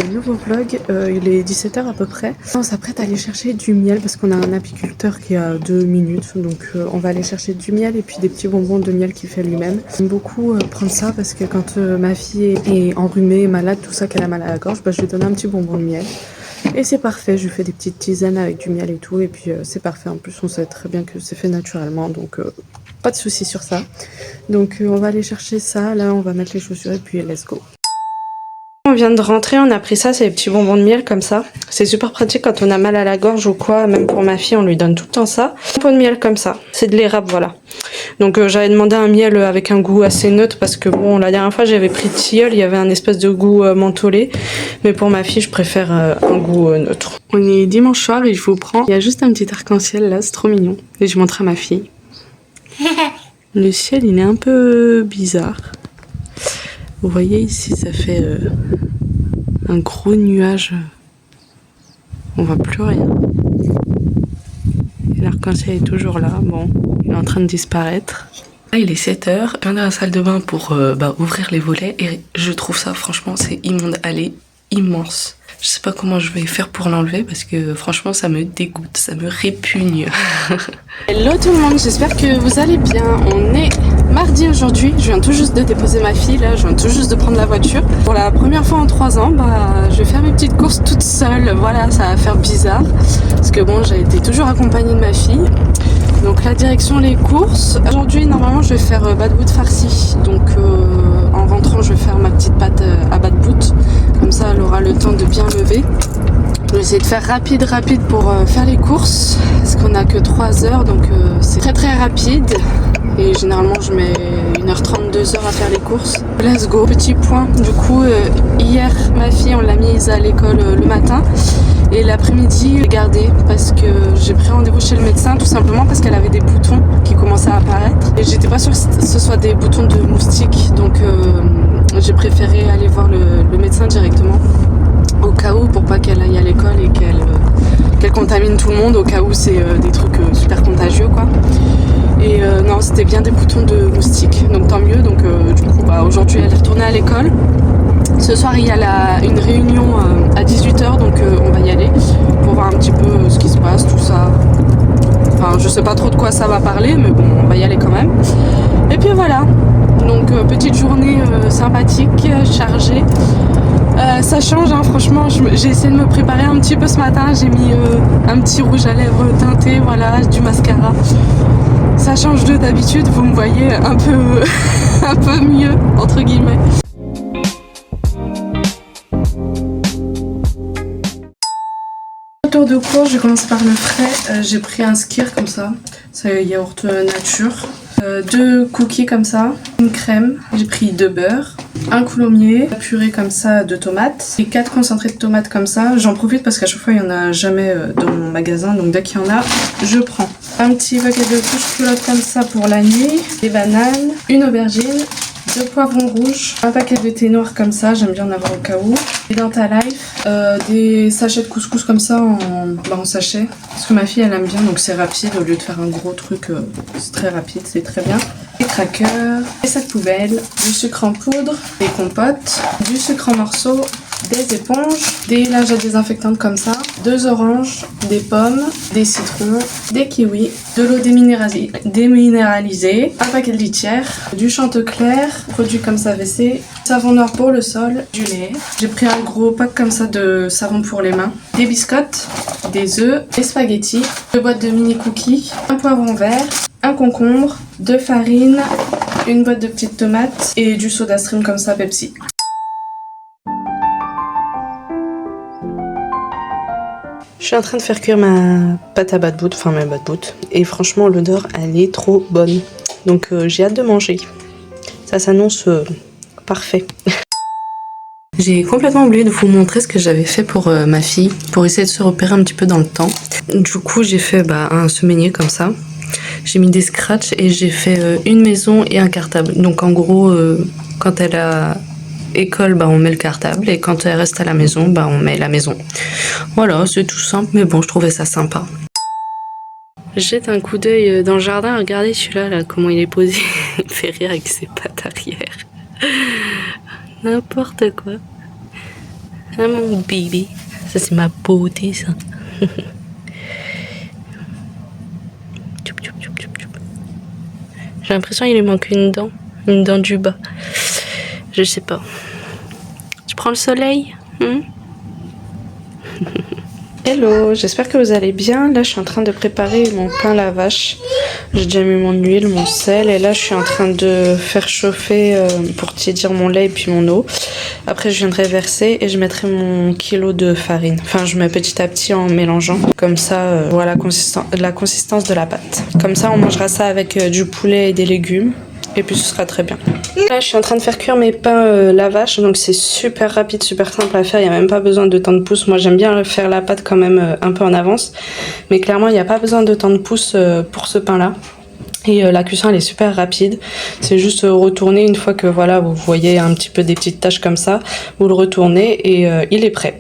le nouveau vlog, il est 17 h à peu près. On s'apprête à aller chercher du miel parce qu'on a un apiculteur qui est à 2 minutes. Donc on va aller chercher du miel et puis des petits bonbons de miel qu'il fait lui-même. J'aime beaucoup prendre ça parce que quand ma fille est enrhumée, malade, tout ça, qu'elle a mal à la gorge, bah, je lui donne un petit bonbon de miel. Et c'est parfait, je lui fais des petites tisanes avec du miel et tout. Et puis c'est parfait, en plus on sait très bien que c'est fait naturellement. Donc pas de soucis sur ça. Donc on va aller chercher ça, là on va mettre les chaussures et puis let's go. On vient de rentrer, on a pris ça, c'est des petits bonbons de miel comme ça. C'est super pratique quand on a mal à la gorge ou quoi, même pour ma fille on lui donne tout le temps ça. Un pot de miel comme ça, c'est de l'érable, voilà. Donc j'avais demandé un miel avec un goût assez neutre parce que bon, la dernière fois j'avais pris tilleul, il y avait un espèce de goût mentholé. Mais pour ma fille je préfère un goût neutre. On est dimanche soir et je vous prends, il y a juste un petit arc-en-ciel là, c'est trop mignon. Et je montre à ma fille. Le ciel il est un peu bizarre. Vous voyez ici, ça fait un gros nuage. On voit plus rien. L'arc-en-ciel est toujours là. Bon, il est en train de disparaître. Là, il est 7 h. Je viens dans la salle de bain pour ouvrir les volets et je trouve ça, franchement, c'est immonde. Elle est immense. Je sais pas comment je vais faire pour l'enlever parce que franchement ça me dégoûte, ça me répugne. Hello tout le monde, j'espère que vous allez bien. On est mardi aujourd'hui, je viens tout juste de déposer ma fille là, je viens tout juste de prendre la voiture. Pour la première fois en 3 ans, je vais faire mes petites courses toute seule. Voilà, ça va faire bizarre parce que bon, j'ai été toujours accompagnée de ma fille. Donc la direction les courses. Aujourd'hui normalement je vais faire badboot farci. Donc en rentrant je vais faire ma petite pâte à badboot. Comme ça elle aura le temps de bien lever. Je vais essayer de faire rapide pour faire les courses. Parce qu'on a que 3 heures donc c'est très rapide. Et généralement je mets 1h30, 2 heures à faire les courses. Let's go. Petit point, du coup hier ma fille on l'a mise à l'école le matin. Et l'après-midi, j'ai gardé parce que j'ai pris rendez-vous chez le médecin tout simplement parce qu'elle avait des boutons qui commençaient à apparaître. Et j'étais pas sûre que ce soit des boutons de moustiques. Donc j'ai préféré aller voir le médecin directement au cas où pour pas qu'elle aille à l'école et qu'elle contamine tout le monde au cas où c'est des trucs super contagieux quoi. Et non, c'était bien des boutons de moustiques. Donc tant mieux. Donc du coup, aujourd'hui elle est retournée à l'école. Ce soir il y a une réunion à 18 h donc on va y aller pour voir un petit peu ce qui se passe, tout ça. Enfin je sais pas trop de quoi ça va parler mais bon on va y aller quand même. Et puis voilà, donc petite journée sympathique, chargée. Ça change hein, franchement, j'ai essayé de me préparer un petit peu ce matin, j'ai mis un petit rouge à lèvres teinté, voilà, du mascara. Ça change de d'habitude, vous me voyez un peu mieux entre guillemets. De cours, je commence par le frais. J'ai pris un skyr comme ça, c'est yaourt nature, 2 cookies comme ça, une crème, j'ai pris 2 beurres, un coulommiers, purée comme ça de tomates et 4 concentrés de tomates comme ça. J'en profite parce qu'à chaque fois il n'y en a jamais dans mon magasin, donc dès qu'il y en a, je prends. Un petit paquet de couches culottes comme ça pour la nuit, des bananes, une aubergine, 2 poivrons rouges, un paquet de thé noir comme ça, j'aime bien en avoir au cas où, des Denta Life, des sachets de couscous comme ça en sachet, parce que ma fille elle aime bien donc c'est rapide, au lieu de faire un gros truc, c'est très rapide, c'est très bien. Des crackers, des sacs poubelles, du sucre en poudre, des compotes, du sucre en morceaux, des éponges, des lingettes désinfectantes comme ça, 2 oranges, des pommes, des citrons, des kiwis, de l'eau déminéralisée, un paquet de litière, du Chantecler, produit comme ça WC, savon noir pour le sol, du lait. J'ai pris un gros pack comme ça de savon pour les mains, des biscottes, des œufs, des spaghettis, 2 boîtes de mini cookies, un poivron vert, un concombre, 2 farines, une boîte de petites tomates et du soda stream comme ça Pepsi. Je suis en train de faire cuire ma pâte à badboot, enfin ma badboot, et franchement l'odeur elle est trop bonne. Donc j'ai hâte de manger. Ça s'annonce parfait. J'ai complètement oublié de vous montrer ce que j'avais fait pour ma fille, pour essayer de se repérer un petit peu dans le temps. Du coup j'ai fait un semainier comme ça. J'ai mis des scratchs et j'ai fait une maison et un cartable. Donc en gros, quand elle a école, on met le cartable et quand elle reste à la maison, on met la maison. Voilà, c'est tout simple, mais bon, je trouvais ça sympa. Jette un coup d'œil dans le jardin, regardez celui-là, là, comment il est posé. Il me fait rire avec ses pattes arrière. N'importe quoi. Ah, mon bébé. Ça, c'est ma beauté, ça. J'ai l'impression qu'il lui manque une dent du bas. Je sais pas. Tu prends le soleil? Hello, j'espère que vous allez bien. Là, je suis en train de préparer mon pain à la vache. J'ai déjà mis mon huile, mon sel, et là, je suis en train de faire chauffer pour tiédir mon lait et puis mon eau. Après, je viendrai verser et je mettrai mon kilo de farine. Enfin, je mets petit à petit en mélangeant. Comme ça, voilà la consistance de la pâte. Comme ça, on mangera ça avec du poulet et des légumes. Et puis ce sera très bien. Là, je suis en train de faire cuire mes pains la vache, donc c'est super rapide, super simple à faire. Il n'y a même pas besoin de temps de pouce. Moi, j'aime bien faire la pâte quand même un peu en avance, mais clairement, il n'y a pas besoin de temps de pouce pour ce pain-là. Et la cuisson, elle est super rapide. C'est juste retourner une fois que voilà, vous voyez un petit peu des petites taches comme ça, vous le retournez et il est prêt.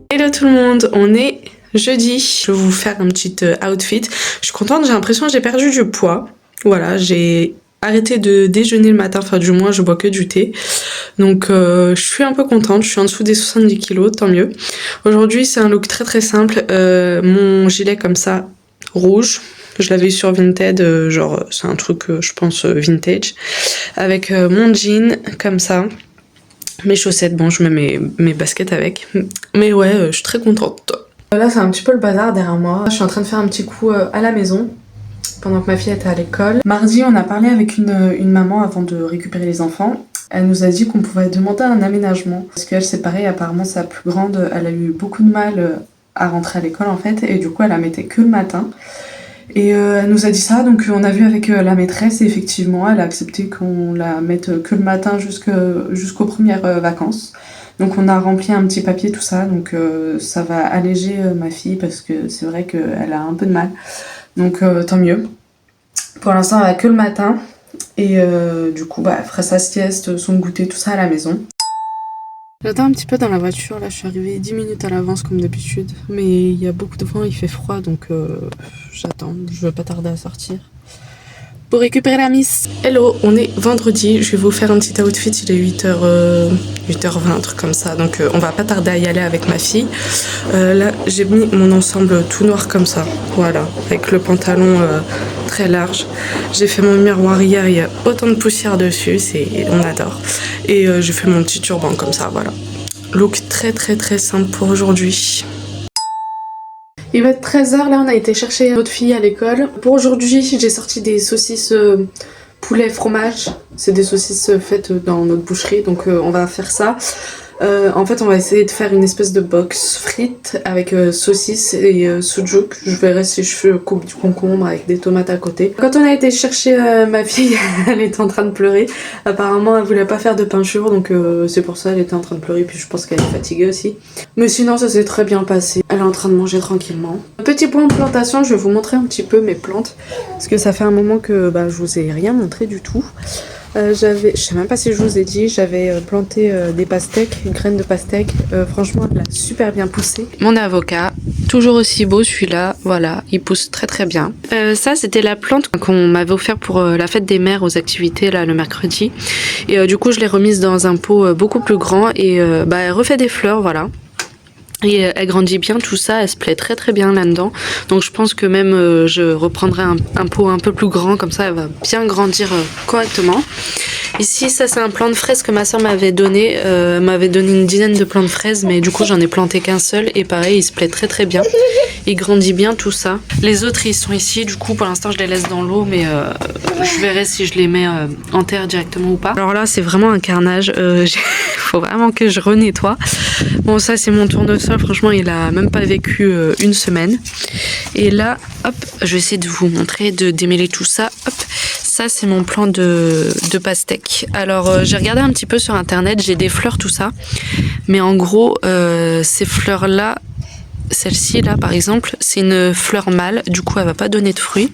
Hello tout le monde, on est jeudi. Je vais vous faire un petit outfit. Je suis contente, j'ai l'impression que j'ai perdu du poids. Voilà, j'ai arrêté de déjeuner le matin, enfin du moins je bois que du thé. Donc je suis un peu contente, je suis en dessous des 70 kilos, tant mieux. Aujourd'hui c'est un look très très simple. Mon gilet comme ça, rouge. Je l'avais eu sur Vinted, genre c'est un truc je pense vintage. Avec mon jean comme ça. Mes chaussettes, bon je mets mes baskets avec. Mais ouais, je suis très contente. Là c'est un petit peu le bazar derrière moi. Je suis en train de faire un petit coup à la maison pendant que ma fille était à l'école. Mardi on a parlé avec une maman avant de récupérer les enfants. Elle nous a dit qu'on pouvait demander un aménagement. Parce qu'elle c'est pareil, apparemment sa plus grande, elle a eu beaucoup de mal à rentrer à l'école en fait. Et du coup elle la mettait que le matin. Et elle nous a dit ça, donc on a vu avec la maîtresse et effectivement elle a accepté qu'on la mette que le matin jusqu'aux premières vacances. Donc on a rempli un petit papier tout ça, donc ça va alléger ma fille parce que c'est vrai qu'elle a un peu de mal. Donc tant mieux. Pour l'instant elle va que le matin et du coup bah, elle fera sa sieste, son goûter, tout ça à la maison. J'attends un petit peu dans la voiture, là je suis arrivée 10 minutes à l'avance comme d'habitude. Mais il y a beaucoup de vent, il fait froid donc j'attends, je veux pas tarder à sortir. Pour récupérer la miss. Hello, on est vendredi, je vais vous faire un petit outfit, il est 8h20, un truc comme ça. Donc on va pas tarder à y aller avec ma fille. Là j'ai mis mon ensemble tout noir comme ça, voilà, avec le pantalon très large. J'ai fait mon miroir hier, il y a autant de poussière dessus, on adore. Et j'ai fait mon petit turban comme ça, voilà. Look très très très simple pour aujourd'hui. Il va être 13h, là on a été chercher notre fille à l'école. Pour aujourd'hui j'ai sorti des saucisses poulet fromage. C'est des saucisses faites dans notre boucherie, donc on va faire ça. En fait on va essayer de faire une espèce de box frites avec saucisses et sujuk. Je verrai si je coupe du concombre avec des tomates à côté. Quand on a été chercher ma fille, elle était en train de pleurer. Apparemment elle voulait pas faire de peinture, donc c'est pour ça elle était en train de pleurer. Puis je pense qu'elle est fatiguée aussi. Mais sinon ça s'est très bien passé. Elle est en train de manger tranquillement. Petit point de plantation, je vais vous montrer un petit peu mes plantes. Parce que ça fait un moment que je vous ai rien montré du tout. Je sais même pas si je vous ai dit, j'avais planté des pastèques, une graine de pastèque. Franchement, elle a super bien poussé. Mon avocat, toujours aussi beau celui-là, voilà, il pousse très très bien. Ça, c'était la plante qu'on m'avait offert pour la fête des mères aux activités là le mercredi. Et du coup, je l'ai remise dans un pot beaucoup plus grand et elle refait des fleurs, voilà. Et elle grandit bien tout ça, elle se plaît très très bien là-dedans. Donc je pense que même je reprendrai un pot un peu plus grand, comme ça elle va bien grandir correctement. Ici ça c'est un plant de fraises que ma soeur m'avait donné. M'avait donné une dizaine de plants de fraises, mais du coup j'en ai planté qu'un seul. Et pareil il se plaît très très bien. Il grandit bien tout ça. Les autres ils sont ici, du coup pour l'instant je les laisse dans l'eau, mais je verrai si je les mets en terre directement ou pas. Alors là c'est vraiment un carnage, faut vraiment que je renettoie. Bon ça c'est mon tournesol, franchement il a même pas vécu une semaine. Et là hop, je vais essayer de vous montrer, de démêler tout ça. Hop, ça c'est mon plant de pastèque. Alors j'ai regardé un petit peu sur internet, j'ai des fleurs tout ça, mais en gros ces fleurs là celle-ci là par exemple, c'est une fleur mâle, du coup elle va pas donner de fruits.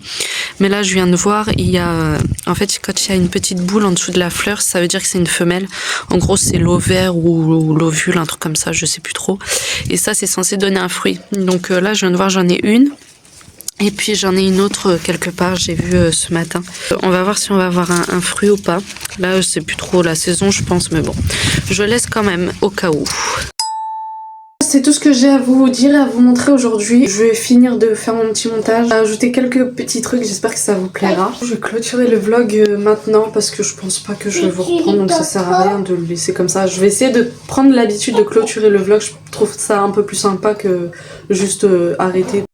Mais là je viens de voir, il y a en fait quand il y a une petite boule en dessous de la fleur, ça veut dire que c'est une femelle. En gros c'est l'ovaire ou l'ovule, un truc comme ça, je sais plus trop. Et ça c'est censé donner un fruit. Donc là je viens de voir, j'en ai une. Et puis j'en ai une autre quelque part, j'ai vu ce matin. On va voir si on va avoir un fruit ou pas. Là c'est plus trop la saison je pense, mais bon. Je laisse quand même au cas où. C'est tout ce que j'ai à vous dire et à vous montrer aujourd'hui. Je vais finir de faire mon petit montage, ajouter quelques petits trucs, j'espère que ça vous plaira. Je vais clôturer le vlog maintenant parce que je pense pas que je vais vous reprendre, donc ça sert à rien de le laisser comme ça. Je vais essayer de prendre l'habitude de clôturer le vlog, je trouve ça un peu plus sympa que juste arrêter.